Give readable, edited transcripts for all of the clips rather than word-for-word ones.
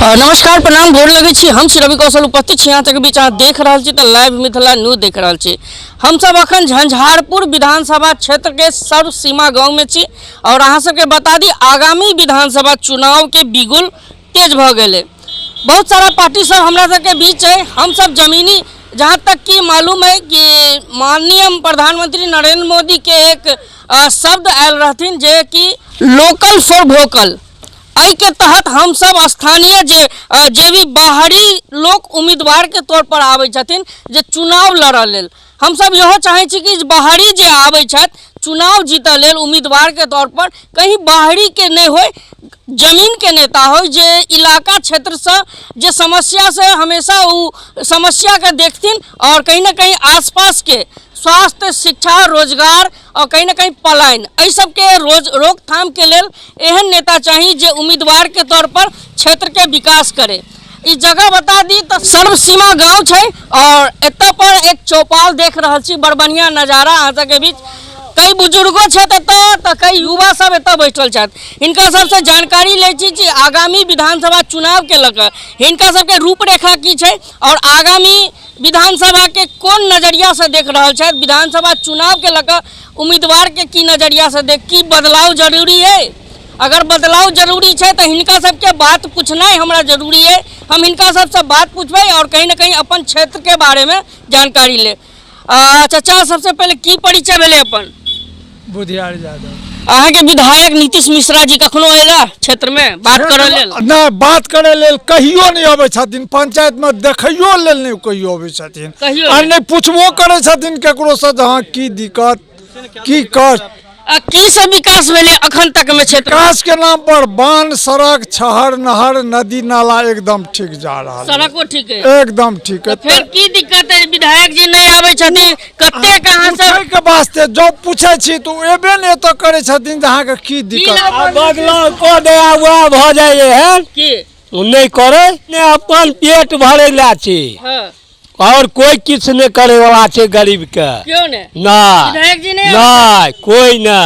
नमस्कार प्रणाम गोर लगे छी। हम श्री रवि कौशल उपस्थित छी। यहाँ तक बीच अहाँ देख रहा छी तो लाइव मिथिला न्यूज देख रहा छी। हम सब अखन झंझारपुर विधानसभा क्षेत्र के सर्व सीमा गांव में छी और अहाँ सबके बता दी आगामी विधानसभा चुनाव के बिगुल तेज भ गए। बहुत सारा पार्टी सब हमरा सबके बीच है। हम सब जमीनी जहाँ तक कि मालूम है कि माननीय प्रधानमंत्री नरेंद्र मोदी के एक शब्द आयल रहथिन जे कि लोकल फॉर वोकल। आई के तहत हम सब स्थानीय जे भी बाहरी लोग उम्मीदवार के तौर पर आवे छथिन जे चुनाव लड़े लेल, हम सब यह चाहे छी कि बाहरी जे आवे छथि चुनाव जीतऽ लेल उम्मीदवार के तौर पर कहीं बाहरी के नहीं हो, जमीन के नेता हो जे इलाका क्षेत्र से जे समस्या से हमेशा वो समस्या के देखथिन और कहीं ना कहीं आसपास के स्वास्थ्य, शिक्षा, रोजगार और कहीं ना कहीं पलायन एहि सब के रोकथाम के लेल एहन नेता चाहिए जो उम्मीदवार के तौर पर क्षेत्र के विकास करे। इस जगह बता दी तो सर्व सीमा गाँव है और एत पर एक चौपाल देख रहा छी, बड़ बढ़िया नजारा। अहाँ के बीच कई बुजुर्गो तो कई युवा सब एत बैठल छथि। हिनका सबसे जानकारी ले छी आगामी विधानसभा चुनाव के लकर हिनका सबके रूपरेखा की छै और आगामी विधानसभा के कौन नजरिया से देख रहा है। विधानसभा चुनाव के लकर उम्मीदवार के की नजरिया से देख की बदलाव जरूरी है। अगर बदलाव जरूरी है तो हिनका सबके बात पूछना हमरा जरूरी है। हम हिनका सबसे बात पूछबे और कहीं ना कहीं अपन क्षेत्र के बारे में जानकारी ले। चाचा सबसे पहले की परिचय भेले अपन? बुधियार यादव। अहाँ के विधायक नीतीश मिश्रा जी कखनो अयला क्षेत्र में बात करे लेल? ना, बात करे लेल कहियो नहीं आवे छथिन। पंचायत में देखियो लेल नहीं कहियो आवे छथिन और नहीं पूछबो करे छथिन केकरो से हाँ की दिक्कत की कष्ट की सब विकास भेले अखन तक में क्षेत्र? विकास के नाम पर बांध, सड़क, छहर, नहर, नदी नाला एकदम ठीक जा रहा है। सड़को ठीक है, एकदम ठीक है। तो फिर की दिक्कत है? विधायक जी नहीं आवे छथिन कते कहां से के वास्ते जो पूछे छी तो एबे नहीं तो करे छथिन जहां के की दिक्कत बदलाव को दे हुआ भ जाए है की नहीं करे ने अपन पेट भरे ला छी। हां और कोई किछ नहीं करे वाला छे गरीब के। क्यों ने? ना विधायक जी ने नहीं कोई ना।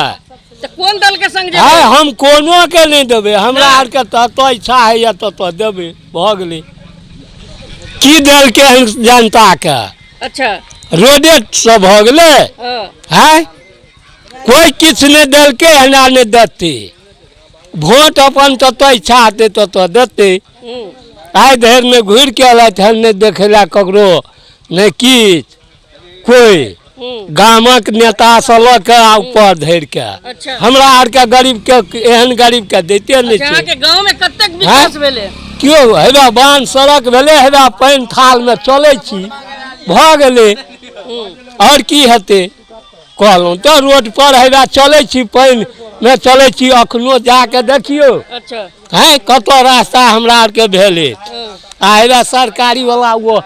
तो कौन दल के संग है जेबे? हम कोनो के नहीं देबे। हमरा आर के तो इच्छा है या तो देबे भ गेले। की दल के जनता के अच्छा रोडे सब भ गेले है। कोई किछ नहीं दल के हमरा नहीं देते। वोट अपन तो इच्छा आते तो देते। आए देर में घूर के अलग नहीं देखेला ककरो नहीं किछ कोई गामक नेता सलक के ऊपर धर के। अच्छा। हमरा आर के गरीब के एहन गरीब के देते नहीं अच्छा, छे। के गांव में कतक विकास भेले? क्यों हेबा बांध सड़क भेले, हेबा पानी थाल में चले छी भ गेले और की हेते कहलौं तो रोड पर हेबा चले छी पानी में चले छी अखनो जाके देखियो। अच्छा है कतो रास्ता हमरा आर के भेले आ सरकारी वाला वो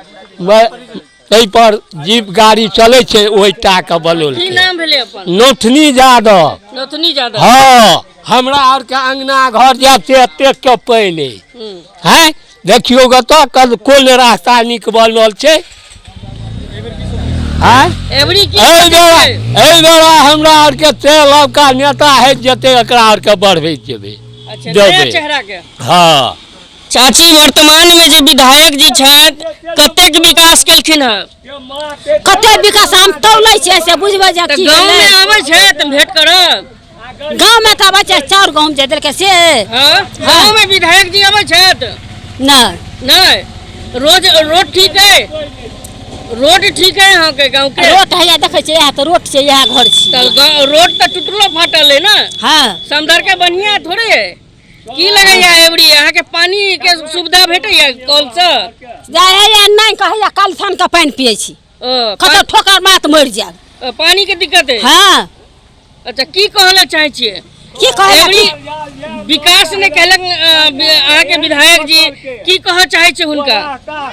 पर जीप गाड़ी चले छे ओइटा के बलोल की के। नाम भेले अपन? नोथनी यादव। नोथनी यादव। हाँ हमरा आर के अंगना घर जाते एते के पहले है देखियो ग तो कल कोन रास्ता निक बनल छे। एवरी की ए बेरा हमरा आर के तेल का नेता है जते एकरा आर के बढ़बे जेबे। अच्छा नया चेहरा के। हाँ चाची वर्तमान में जो विधायक जी छथि कतेक विकास केलखिन है? कते विकास हम तौलै छै से बुझबे जे की गांव में आवे छै त भेंट करब। गांव में त बच्चा चार गांव जे देलके से हां गांव में विधायक जी आवे छथि? नहीं रोड ठीक है? रोड ठीक है यहाँ के गांव के? रोड है देखे छै यह तो रोड छै यह घर छै। रोड तो टूटलो फाटल है ना? हां समदर के बढ़िया थोड़े है। की लगैया एवरी यहाँ के पानी के सुविधा भेटैया कल से? जाय नहीं कहैया काल थान के पानी पियै छी कतो ठोकर मात मर जाब। पानी के दिक्कत है? हां अच्छा की कहले चाहे छियै? की कहै विकास ने कहलक अहाँ के विधायक जी की कह चाहे छै हुनका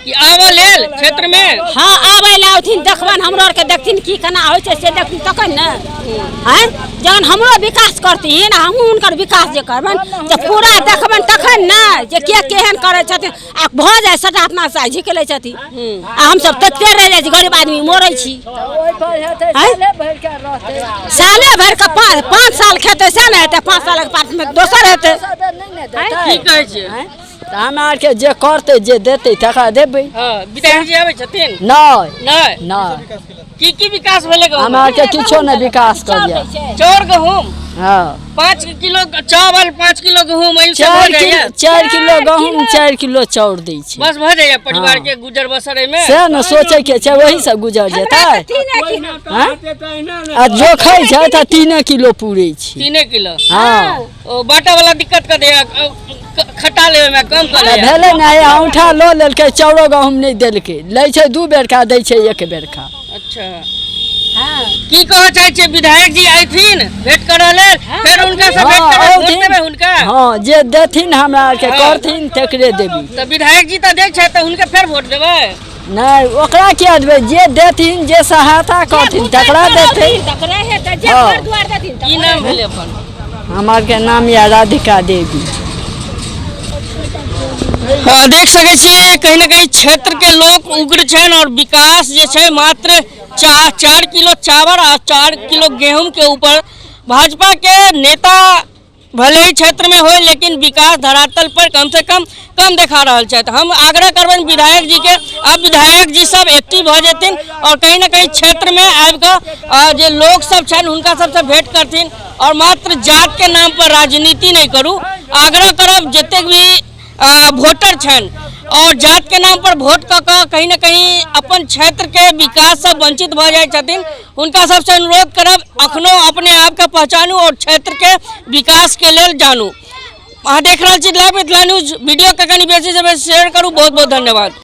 कि आवा लेल क्षेत्र में? हां आबै ला उठिन देखबन हमरो आर के देखथिन की केना होय छै से देखथिन तखन न हैं जखन हमरो विकास करथिन हम हुनकर विकास जे करबन जे पूरा देखबन तखन न जे के केहन करे छथिन आ भ जाय सटा अपना से झिकले छथिन आ हम सब तते रह जाय छी गरीब आदमी मरै छी। साले भर के 5 साल खेते से न हेते 5 साल के बाद में दोसर हेते। की कहै छै? हमरा के जे करते जे देते तकरा देबै। विधायक जी आबै छथिन नहीं नहीं की विकास भेलै गाँव हमरा के किछो नहीं विकास कर दिया। चाउर गहूम हाँ 5 किलो चावल 5 किलो गहूम 4 किलो गहूम 4 किलो चाउर दै छै। बस भऽ जाइए परिवार के गुजर बसर में से न सोचे के छै वही से गुजर जेतै। आ जो खाइ छै त 3 किलो पूरे छै 3 किलो। हाँ ओ बाटा वाला दिक्कत कर दे खट्टा लेवे में कम कर दे भेले नहीं औंठा लो लेलकै चाउरो गहूम नहीं देलकै लै छै 2 बेरका दै छै 1 बेरका। अच्छा हाँ की कह चाहे छे विधायक जी आइथिन भेंट करऽ लेल फिर उनका से भेंट करऽ वोट देबै हुनका। हां जे देथिन हमरा के करथिन तकरे देबी। त विधायक जी त देख छै त हुनका फिर वोट देबै नहीं ओकरा किया देबै जे देथिन जे सहायता करथिन तकरा देथिन तकरे हेतै जे घर द्वार देथिन। की नाम भेलै अपन? हमार के नाम या राधिका देवी। देख सके छियै कहीं ना कहीं क्षेत्र के लोग उग्र छन और विकास जे छै मात्र 4 किलो चावल और 4 किलो गेहूं के ऊपर भाजपा के नेता भले ही क्षेत्र में हो लेकिन विकास धरातल पर कम से कम देखा रहा है। हम आग्रह करबन विधायक जी के अब विधायक जी सब एक्टिव हो जेथिन और कहीं ना कहीं क्षेत्र में आबि जे लोग सब छन हुनका सबसे भेंट करथिन और मात्र जात के नाम पर राजनीति नहीं करू। आग्रह करब जतेक भी वोटर छन और जात के नाम पर वोट कऽ कहीं ना कहीं अपन क्षेत्र के विकास से वंचित भ जाय छथिन उनका सबसे अनुरोध करब अखनो अपने आप के पहचानू और क्षेत्र के विकास के लेल जानू। अहाँ देख रहल छी लाइव मिथिला न्यूज। वीडियो के कनी बेसी से बेसी शेयर करू। बहुत बहुत धन्यवाद।